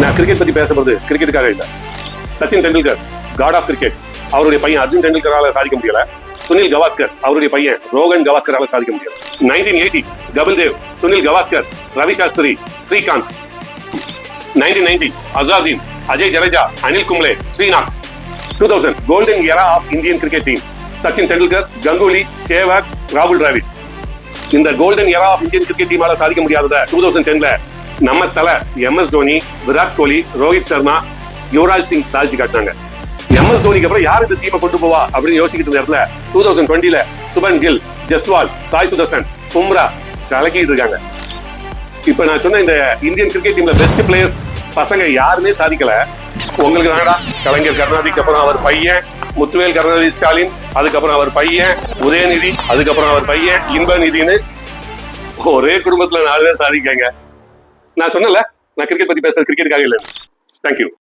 நான் கிரிக்கெட் பத்தி பேசப்படுறது கிரிக்கெட்டுக்காக இல்ல. Sachin Tendulkar god of cricket, அவருடைய பையன் அர்ஜுன் டெண்டுல்கரால சாதிக்க முடியல. சுனில் கவாஸ்கர் அவருடைய பையன் ரோகன் கவாஸ்கரால சாதிக்க முடியல. 1980 Kapil Dev, Sunil Gavaskar, Ravi Shastri, Srikanth. 1990 Azharuddin, Ajay Jadeja, Anil Kumble, Srinath. 2000 golden era of Indian cricket team, Sachin Tendulkar, Ganguly, Sehwag, ராகுல் டிராவிட். இந்த golden era of Indian cricket டீமால சாதிக்க முடியாதத 2010ல நம்ம தலை MS தோனி, விராட் கோலி, ரோஹித் சர்மா, யுவராஜ் சிங் சாதிச்சு காட்டினாங்க. MS தோனிக்கு அப்புறம் யார் இந்த டீமை கொண்டு போவா அப்படின்னு யோசிக்கிட்டு இருந்த இடத்துல 2020ல சுபன் கில், ஜஸ்வால், சாய் சுதர்சன், பும்ரா கலக்கிட்டு இருக்காங்க. இப்ப நான் சொன்ன இந்த இந்தியன் கிரிக்கெட் டீம்ல பெஸ்ட் பிளேயர்ஸ் பசங்க யாருமே சாதிக்கல. உங்களுக்கு தானடா கலைஞர் கருணாநிதிக்கு அப்புறம் அவர் பையன் முத்துவேல் கருணாநிதி ஸ்டாலின், அதுக்கப்புறம் அவர் பையன் உதயநிதி, அதுக்கப்புறம் அவர் பையன் இன்பநிதினு ஒரே குடும்பத்துல 4 பேர் சாதிக்காங்க. நான் சொன்னல, நான் கிரிக்கெட் பத்தி பேசுறது கிரிக்கெட்டுக்காக இல்லை. தேங்க்யூ.